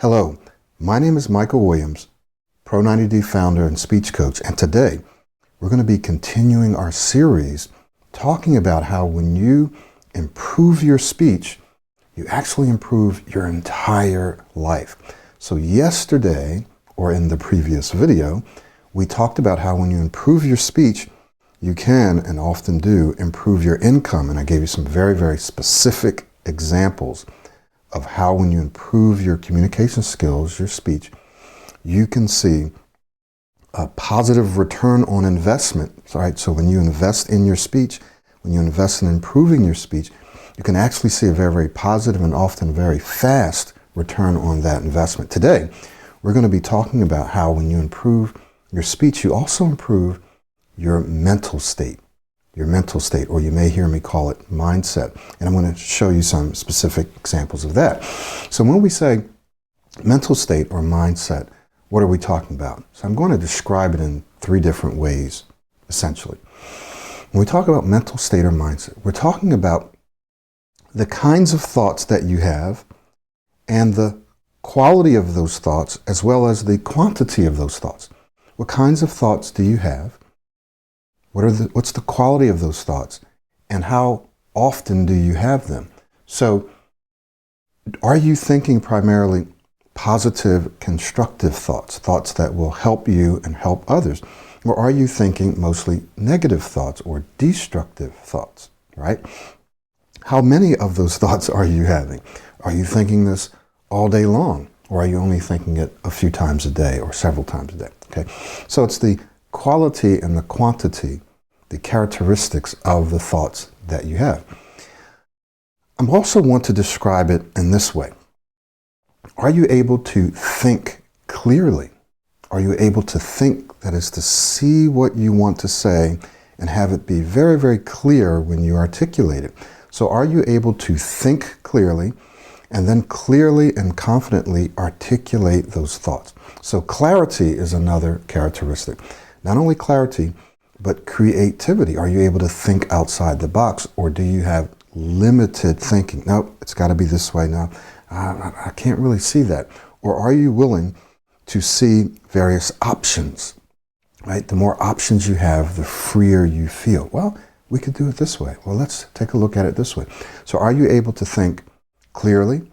Hello, my name is Michael Williams, Pro90D founder and speech coach, and today we're going to be continuing our series talking about how when you improve your speech, you actually improve your entire life. So yesterday, or in the previous video, we talked about how when you improve your speech, you can, and often do, improve your income. And I gave you some very, very specific examples of how when you improve your communication skills, your speech, you can see a positive return on investment, right? So when you invest in your speech, when you invest in improving your speech, you can actually see a very, very positive and often very fast return on that investment. Today, we're going to be talking about how when you improve your speech, you also improve your mental state. Your mental state, or you may hear me call it mindset. And I'm going to show you some specific examples of that. So when we say mental state or mindset, what are we talking about? So I'm going to describe it in three different ways, essentially. When we talk about mental state or mindset, we're talking about the kinds of thoughts that you have and the quality of those thoughts, as well as the quantity of those thoughts. What kinds of thoughts do you have? What's the quality of those thoughts, and how often do you have them? So are you thinking primarily positive, constructive thoughts, thoughts that will help you and help others? Or are you thinking mostly negative thoughts or destructive thoughts, right? How many of those thoughts are you having? Are you thinking this all day long, or are you only thinking it a few times a day or several times a day? Okay, so it's the quality and the quantity, the characteristics of the thoughts that you have. I also want to describe it in this way. Are you able to think clearly? Are you able to think, that is to see what you want to say and have it be very, very clear when you articulate it? So are you able to think clearly and then clearly and confidently articulate those thoughts? So clarity is another characteristic. Not only clarity, but creativity. Are you able to think outside the box, or do you have limited thinking? No, it's got to be this way now. I can't really see that. Or are you willing to see various options, right? The more options you have, the freer you feel. Well, we could do it this way. Well, let's take a look at it this way. So are you able to think clearly,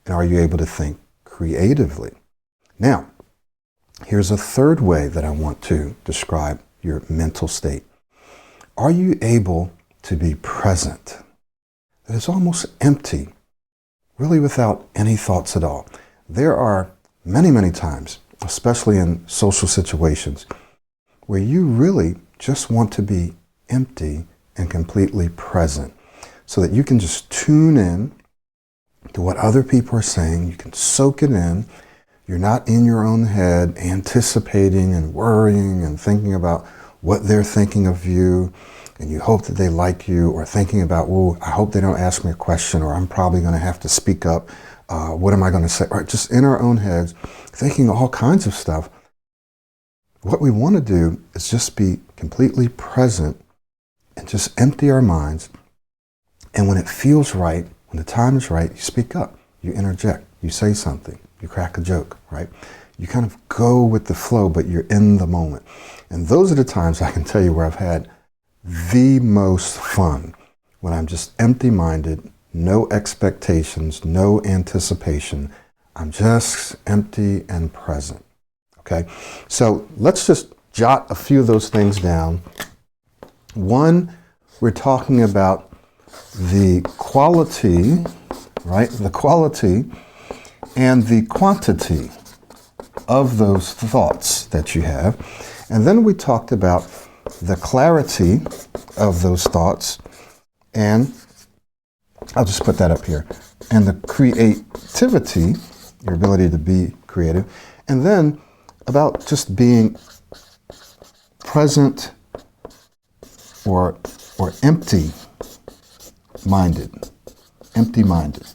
and are you able to think creatively? Now, here's a third way that I want to describe your mental state. Are you able to be present? That is almost empty, really without any thoughts at all. There are many, many times, especially in social situations, where you really just want to be empty and completely present, so that you can just tune in to what other people are saying. You can soak it in. You're not in your own head anticipating and worrying and thinking about what they're thinking of you, and you hope that they like you, or thinking about, well, I hope they don't ask me a question, or I'm probably going to have to speak up. What am I going to say? Right, just in our own heads, thinking all kinds of stuff. What we want to do is just be completely present and just empty our minds. And when it feels right, when the time is right, you speak up, you interject, you say something. You crack a joke, right? You kind of go with the flow, but you're in the moment. And those are the times I can tell you where I've had the most fun, when I'm just empty-minded, no expectations, no anticipation. I'm just empty and present, okay? So let's just jot a few of those things down. One, we're talking about the quality, right? The quality and the quantity of those thoughts that you have. And then we talked about the clarity of those thoughts, and I'll just put that up here, and the creativity, your ability to be creative, and then about just being present or empty-minded. Empty-minded,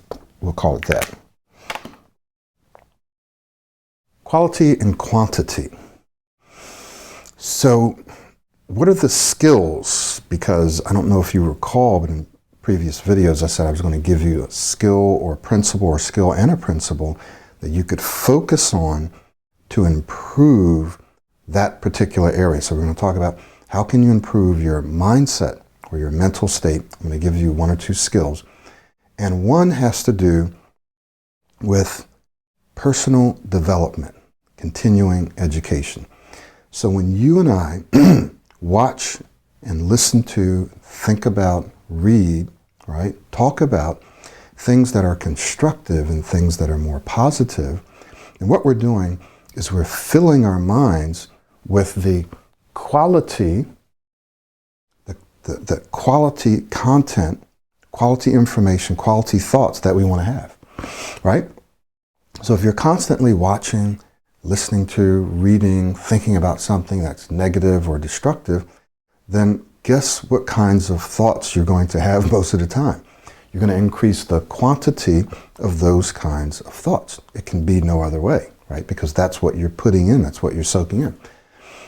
we'll call it that. Quality and quantity. So what are the skills? Because I don't know if you recall, but in previous videos I said I was going to give you a skill or a principle, or skill and a principle that you could focus on to improve that particular area. So we're going to talk about how can you improve your mindset or your mental state. I'm going to give you one or two skills. And one has to do with personal development, continuing education. So when you and I watch and listen to, think about, read, right, talk about things that are constructive and things that are more positive, and what we're doing is we're filling our minds with the quality, the quality content, quality information, quality thoughts that we want to have, right? So if you're constantly watching, listening to, reading, thinking about something that's negative or destructive, then guess what kinds of thoughts you're going to have most of the time? You're going to increase the quantity of those kinds of thoughts. It can be no other way, right? Because that's what you're putting in, that's what you're soaking in.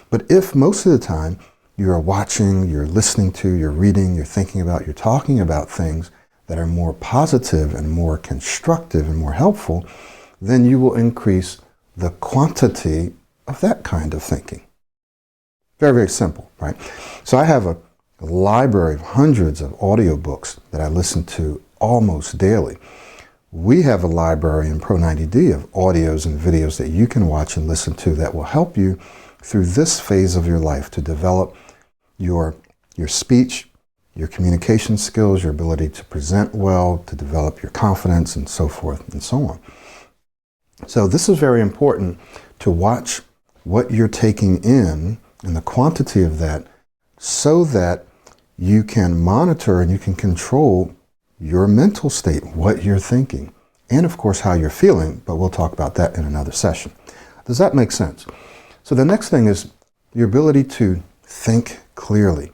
But if most of the time you're watching, you're listening to, you're reading, you're thinking about, you're talking about things that are more positive and more constructive and more helpful, then you will increase the quantity of that kind of thinking. Very, very simple, right? So I have a library of hundreds of audiobooks that I listen to almost daily. We have a library in Pro90D of audios and videos that you can watch and listen to that will help you through this phase of your life to develop your speech, your communication skills, your ability to present well, to develop your confidence, and so forth and so on. So this is very important to watch what you're taking in and the quantity of that so that you can monitor and you can control your mental state, what you're thinking, and of course how you're feeling, but we'll talk about that in another session. Does that make sense? So the next thing is your ability to think clearly.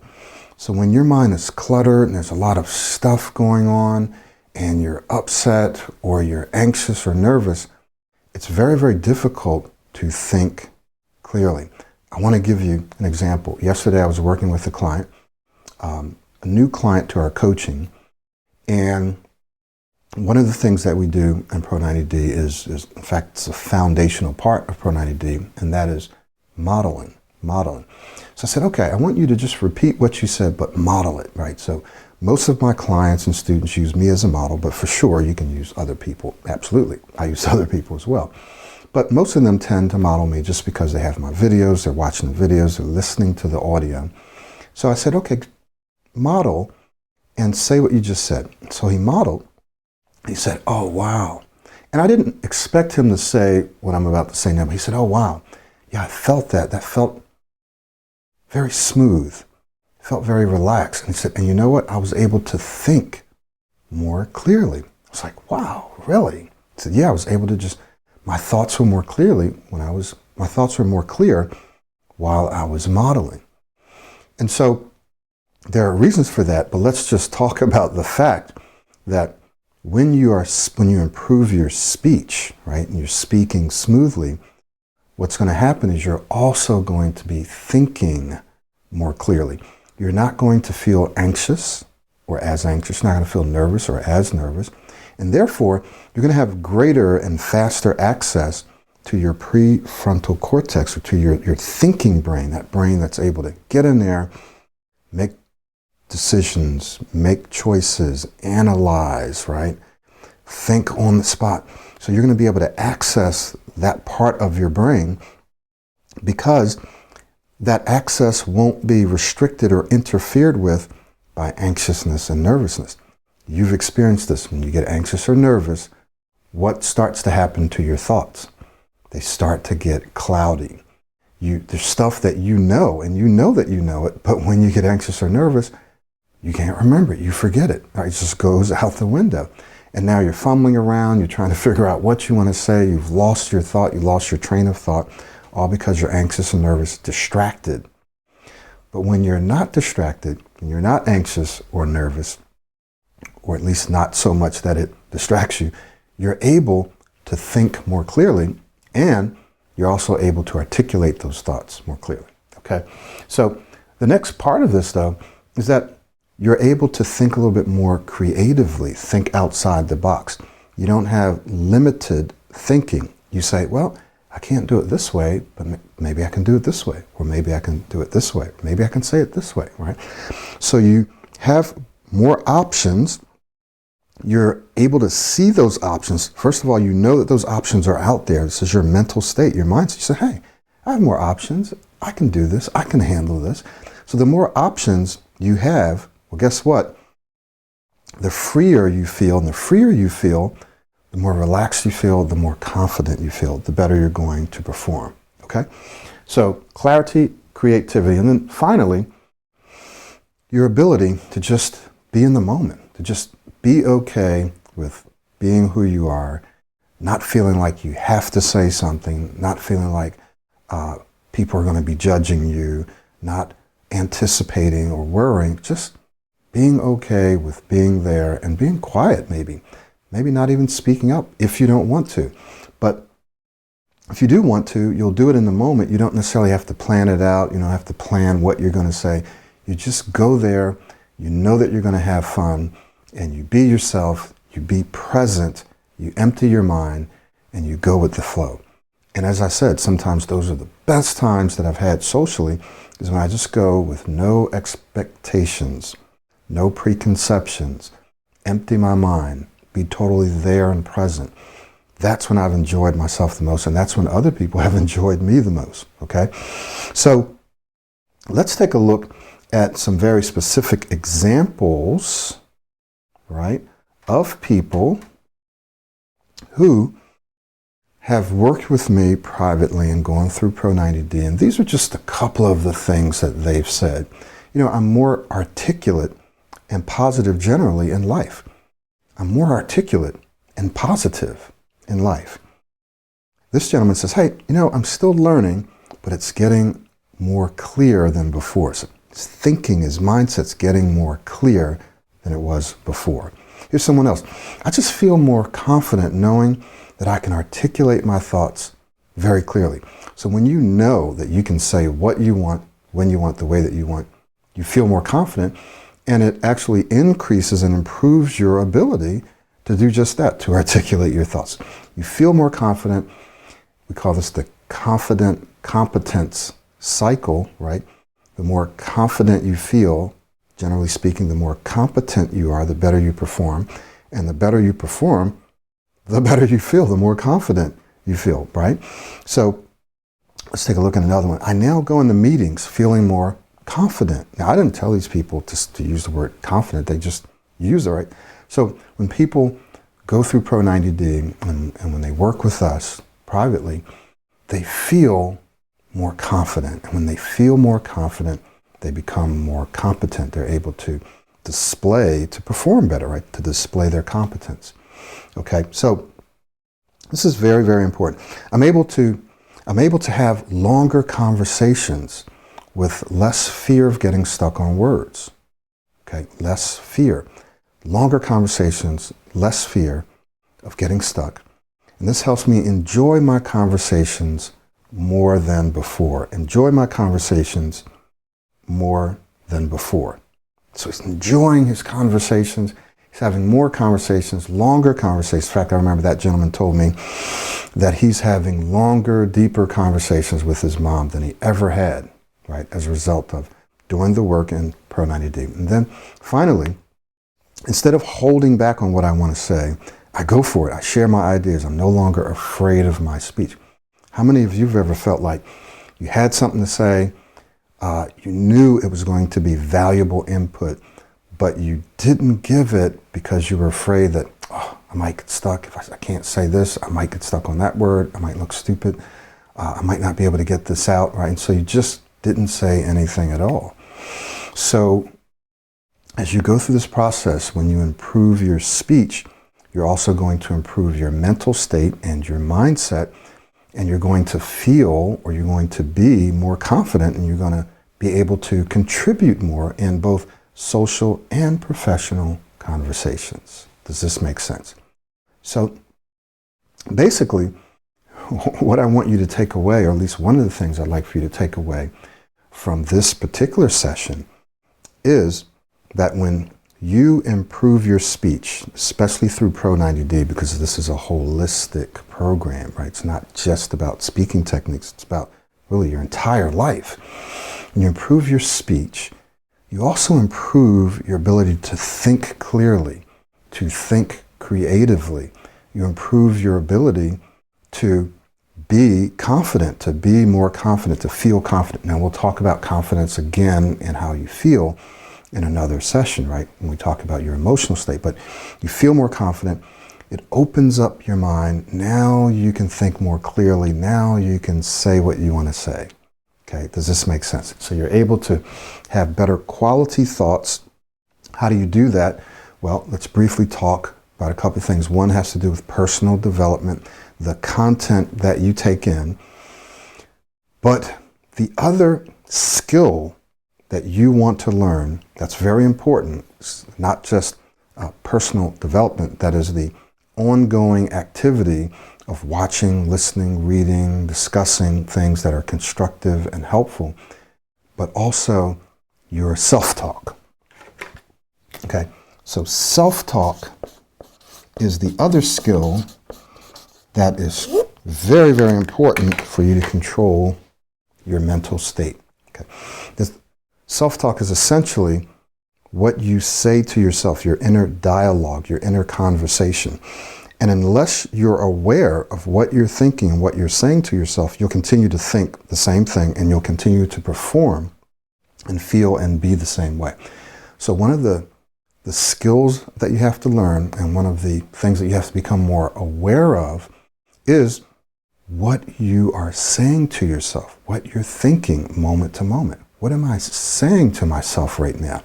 So when your mind is cluttered and there's a lot of stuff going on and you're upset or you're anxious or nervous, it's very, very difficult to think clearly. I want to give you an example. Yesterday I was working with a client, a new client to our coaching, and one of the things that we do in Pro90D is in fact, it's a foundational part of Pro90D, and that is modeling. So I said, okay, I want you to just repeat what you said, but model it, right? So most of my clients and students use me as a model, but for sure you can use other people. Absolutely. I use other people as well. But most of them tend to model me just because they have my videos, they're watching the videos, they're listening to the audio. So I said, okay, model and say what you just said. So he modeled. He said, oh, wow. And I didn't expect him to say what I'm about to say now, but he said, oh, wow. Yeah, I felt that. That felt very smooth, felt very relaxed. And he said, and you know what? I was able to think more clearly. I was like, wow, really? He said, yeah, I was able to just, my thoughts were more clear while I was modeling. And so there are reasons for that, but let's just talk about the fact that when you improve your speech, right, and you're speaking smoothly, what's going to happen is you're also going to be thinking more clearly. You're not going to feel anxious or as anxious. You're not going to feel nervous or as nervous. And therefore, you're going to have greater and faster access to your prefrontal cortex, or to your thinking brain, that brain that's able to get in there, make decisions, make choices, analyze, right? Think on the spot. So you're going to be able to access that part of your brain because that access won't be restricted or interfered with by anxiousness and nervousness. You've experienced this. When you get anxious or nervous, what starts to happen to your thoughts? They start to get cloudy. There's stuff that you know, and you know that you know it, but when you get anxious or nervous, you can't remember it. You forget it. It just goes out the window. And now you're fumbling around. You're trying to figure out what you want to say. You've lost your thought. You lost your train of thought, all because you're anxious and nervous, distracted. But when you're not distracted, and you're not anxious or nervous, or at least not so much that it distracts you, you're able to think more clearly, and you're also able to articulate those thoughts more clearly. Okay? So the next part of this, though, is that you're able to think a little bit more creatively, think outside the box. You don't have limited thinking. you say, well, I can't do it this way, but maybe I can do it this way, or maybe I can do it this way, maybe I can say it this way, right? So you have more options. You're able to see those options. First of all, you know that those options are out there. This is your mental state, your mindset. You say, hey, I have more options. I can do this. I can handle this. So the more options you have, well, guess what? The freer you feel, and the freer you feel, the more relaxed you feel, the more confident you feel, the better you're going to perform, okay? So clarity, creativity, and then finally, your ability to just be in the moment, to just be okay with being who you are, not feeling like you have to say something, not feeling like people are going to be judging you, not anticipating or worrying, just being okay with being there and being quiet maybe not even speaking up if you don't want to. But if you do want to, you'll do it in the moment. You don't necessarily have to plan it out. You don't have to plan what you're going to say. You just go there. You know that you're going to have fun, and you be yourself. You be present. You empty your mind, and you go with the flow. And as I said, sometimes those are the best times that I've had socially, is when I just go with no expectations, no preconceptions, empty my mind, be totally there and present. That's when I've enjoyed myself the most, and that's when other people have enjoyed me the most, okay? So let's take a look at some very specific examples, right, of people who have worked with me privately and gone through Pro 90D, and these are just a couple of the things that they've said. You know, I'm more articulate and positive generally in life. I'm more articulate and positive in life. This gentleman says, hey, you know, I'm still learning, but it's getting more clear than before. So his thinking, his mindset's getting more clear than it was before. Here's someone else. I just feel more confident knowing that I can articulate my thoughts very clearly. So when you know that you can say what you want, when you want, the way that you want, you feel more confident, and it actually increases and improves your ability to do just that, to articulate your thoughts. You feel more confident. We call this the confident competence cycle, right? The more confident you feel, generally speaking, the more competent you are, the better you perform. And the better you perform, the better you feel, the more confident you feel, right? So let's take a look at another one. I now go into meetings feeling more confident. Now, I didn't tell these people to use the word confident. They just use it, right? So when people go through Pro 90D and when they work with us privately, they feel more confident. And when they feel more confident, they become more competent. They're able to display, to perform better, right? To display their competence. Okay, so this is very, very important. I'm able to have longer conversations with less fear of getting stuck on words. Okay, less fear. Longer conversations, less fear of getting stuck. And this helps me enjoy my conversations more than before. Enjoy my conversations more than before. So he's enjoying his conversations. He's having more conversations, longer conversations. In fact, I remember that gentleman told me that he's having longer, deeper conversations with his mom than he ever had, right, as a result of doing the work in Pro 90D. And then finally, instead of holding back on what I want to say, I go for it. I share my ideas. I'm no longer afraid of my speech. How many of you have ever felt like you had something to say, you knew it was going to be valuable input, but you didn't give it because you were afraid that, oh, I might get stuck. If I can't say this, I might get stuck on that word. I might look stupid. I might not be able to get this out, right? And so you just didn't say anything at all. So as you go through this process, when you improve your speech, you're also going to improve your mental state and your mindset, and you're going to feel, or you're going to be more confident, and you're going to be able to contribute more in both social and professional conversations. Does this make sense? So basically, what I want you to take away, or at least one of the things I'd like for you to take away from this particular session, is that when you improve your speech, especially through Pro 90D, because this is a holistic program, right? It's not just about speaking techniques. It's about really your entire life. When you improve your speech, you also improve your ability to think clearly, to think creatively. You improve your ability to be confident, to be more confident, to feel confident. Now, we'll talk about confidence again and how you feel in another session, right? When we talk about your emotional state, but you feel more confident. It opens up your mind. Now you can think more clearly. Now you can say what you want to say. Okay, does this make sense? So you're able to have better quality thoughts. How do you do that? Well, let's briefly talk about a couple of things. One has to do with personal development, the content that you take in. But the other skill that you want to learn, that's very important, it's not just personal development, that is the ongoing activity of watching, listening, reading, discussing things that are constructive and helpful, but also your self-talk. Okay, so self-talk is the other skill that is very, very important for you to control your mental state. Okay, this self-talk is essentially what you say to yourself, your inner dialogue, your inner conversation. And unless you're aware of what you're thinking and what you're saying to yourself, you'll continue to think the same thing and you'll continue to perform and feel and be the same way. So one of the skills that you have to learn, and one of the things that you have to become more aware of, is what you are saying to yourself, what you're thinking moment to moment. What am I saying to myself right now?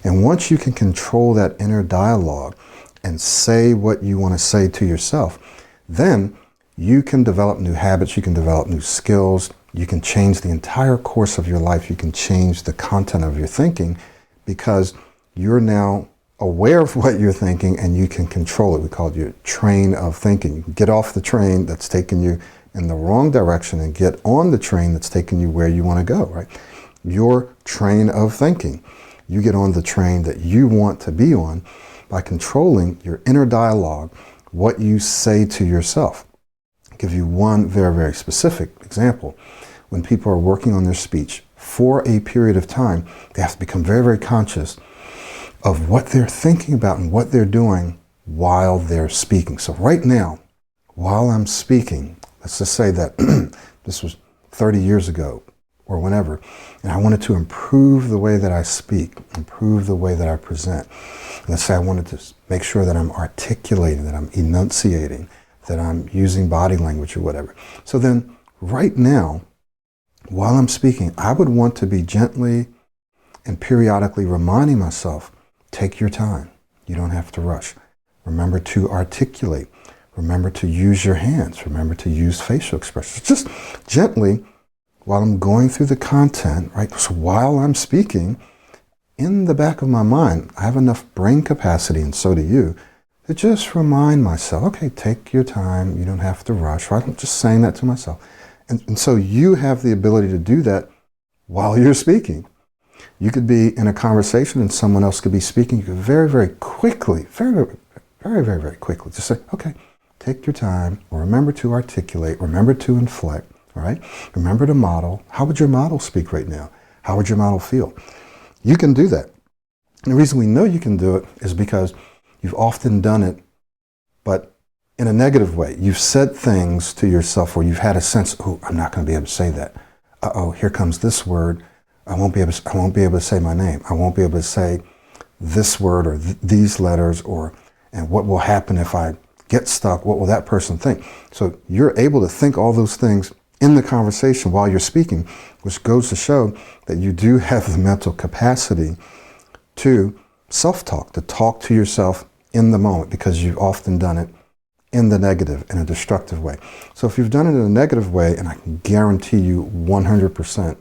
And once you can control that inner dialogue and say what you want to say to yourself, then you can develop new habits, you can develop new skills, you can change the entire course of your life, you can change the content of your thinking, because you're now aware of what you're thinking and you can control it. We call it your train of thinking. You can get off the train that's taking you in the wrong direction and get on the train that's taking you where you want to go, right? Your train of thinking. You get on the train that you want to be on by controlling your inner dialogue, what you say to yourself. I'll give you one very, very specific example. When people are working on their speech for a period of time, they have to become very, very conscious of what they're thinking about and what they're doing while they're speaking. So right now, while I'm speaking, let's just say that this was 30 years ago or whenever, and I wanted to improve the way that I speak, improve the way that I present. Let's say I wanted to make sure that I'm articulating, that I'm enunciating, that I'm using body language or whatever. So then right now, while I'm speaking, I would want to be gently and periodically reminding myself, take your time. You don't have to rush. Remember to articulate. Remember to use your hands. Remember to use facial expressions. Just gently, while I'm going through the content, right? So while I'm speaking, in the back of my mind, I have enough brain capacity, and so do you, to just remind myself, okay, take your time. You don't have to rush, right? I'm just saying that to myself. And so you have the ability to do that while you're speaking. You could be in a conversation and someone else could be speaking. You could very, very quickly, very quickly just say, okay, take your time, or remember to articulate, remember to inflect, all right? Remember to model. How would your model speak right now? How would your model feel? You can do that. And the reason we know you can do it is because you've often done it, but in a negative way. You've said things to yourself where you've had a sense, oh, I'm not going to be able to say that. Uh-oh, here comes this word. I won't be able to say my name. I won't be able to say this word or these letters, and what will happen if I get stuck? What will that person think? So you're able to think all those things in the conversation while you're speaking, which goes to show that you do have the mental capacity to self-talk, to talk to yourself in the moment, because you've often done it in the negative, in a destructive way. So if you've done it in a negative way, and I can guarantee you 100%,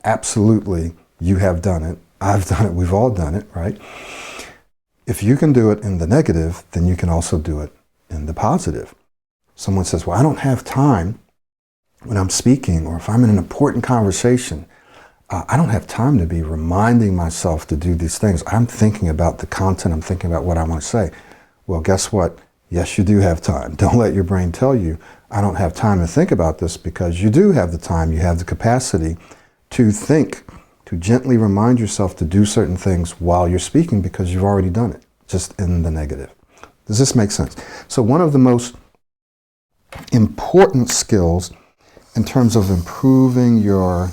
absolutely, you have done it. I've done it. We've all done it, right? If you can do it in the negative, then you can also do it in the positive. Someone says, well, I don't have time when I'm speaking, or if I'm in an important conversation, I don't have time to be reminding myself to do these things. I'm thinking about the content. I'm thinking about what I want to say. Well, guess what? Yes, you do have time. Don't let your brain tell you, I don't have time to think about this, because you do have the time. You have the capacity to think, to gently remind yourself to do certain things while you're speaking, because you've already done it, just in the negative. Does this make sense? So one of the most important skills in terms of improving your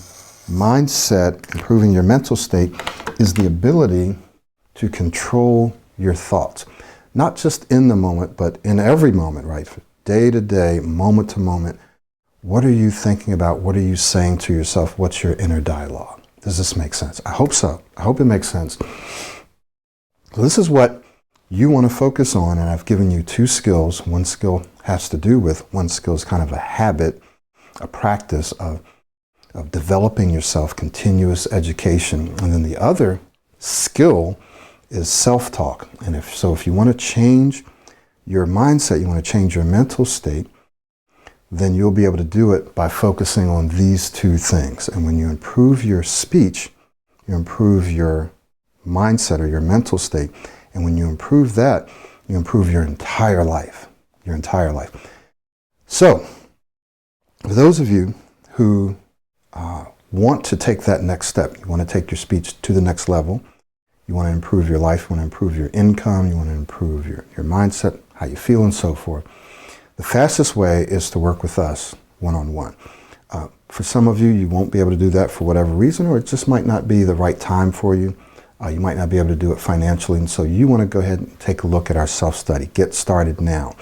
mindset, improving your mental state, is the ability to control your thoughts. Not just in the moment, but in every moment, right? Day to day, moment to moment. What are you thinking about? What are you saying to yourself? What's your inner dialogue? Does this make sense? I hope so. I hope it makes sense. So this is what you want to focus on, and I've given you two skills. One skill has to do with, one skill is kind of a habit, a practice of developing yourself, continuous education. And then the other skill is self-talk. And if you want to change your mindset, you want to change your mental state, then you'll be able to do it by focusing on these two things. And when you improve your speech, you improve your mindset or your mental state. And when you improve that, you improve your entire life, So, for those of you who want to take that next step, you want to take your speech to the next level, you want to improve your life, you want to improve your income, you want to improve your mindset, how you feel, and so forth, the fastest way is to work with us one-on-one. For some of you, you won't be able to do that for whatever reason, or it just might not be the right time for you. You might not be able to do it financially, and so you want to go ahead and take a look at our self-study. Get started now.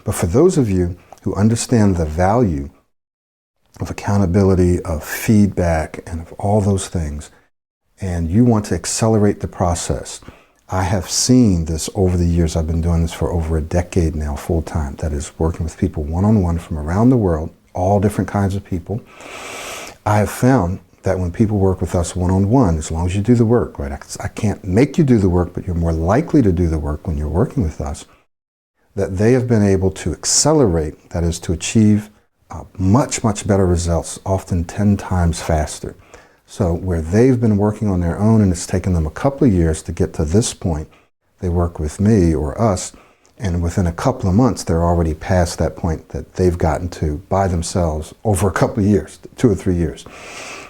But for those of you who understand the value of accountability, of feedback, and of all those things, and you want to accelerate the process, I have seen this over the years. I've been doing this for over a decade now, full time. That is, working with people one-on-one from around the world, all different kinds of people. I have found that when people work with us one-on-one, as long as you do the work, right? I can't make you do the work, but you're more likely to do the work when you're working with us, that they have been able to accelerate, that is, to achieve much, much better results, often 10 times faster. So where they've been working on their own and it's taken them a couple of years to get to this point, they work with me or us, and within a couple of months, they're already past that point that they've gotten to by themselves over a couple of years, 2 or 3 years.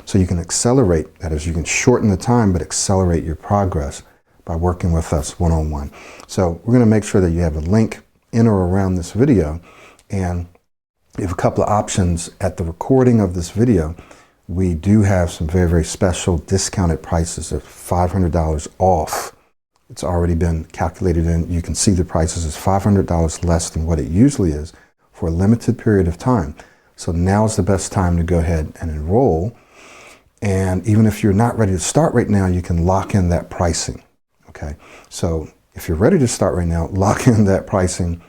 So you can accelerate, that is, you can shorten the time, but accelerate your progress by working with us one-on-one. So we're going to make sure that you have a link in or around this video, and you have a couple of options at the recording of this video. We do have some very, very special discounted prices of $500 off. It's already been calculated in. You can see the prices is $500 less than what it usually is for a limited period of time. So now's the best time to go ahead and enroll. And even if you're not ready to start right now, you can lock in that pricing. Okay. So if you're ready to start right now, lock in that pricing.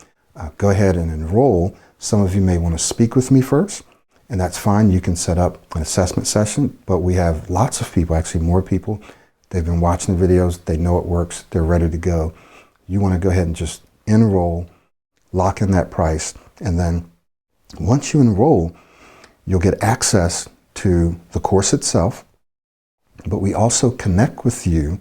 Go ahead and enroll. Some of you may want to speak with me first, and that's fine. You can set up an assessment session, but we have lots of people, actually more people. They've been watching the videos. They know it works. They're ready to go. You want to go ahead and just enroll, lock in that price, and then once you enroll, you'll get access to the course itself, but we also connect with you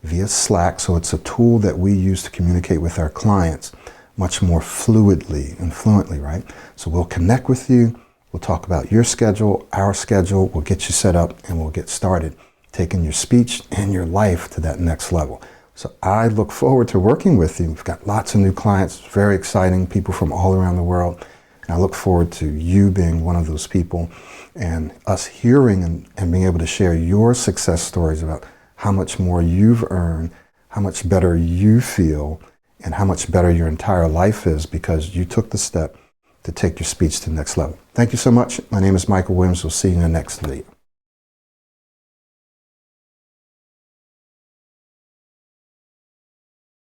via Slack. So it's a tool that we use to communicate with our clients much more fluidly and fluently, right? So we'll connect with you. We'll talk about your schedule, our schedule. We'll get you set up and we'll get started taking your speech and your life to that next level. So I look forward to working with you. We've got lots of new clients, very exciting, people from all around the world. And I look forward to you being one of those people and us hearing and being able to share your success stories about how much more you've earned, how much better you feel, and how much better your entire life is because you took the step to take your speech to the next level. Thank you so much. My name is Michael Williams. We'll see you in the next video.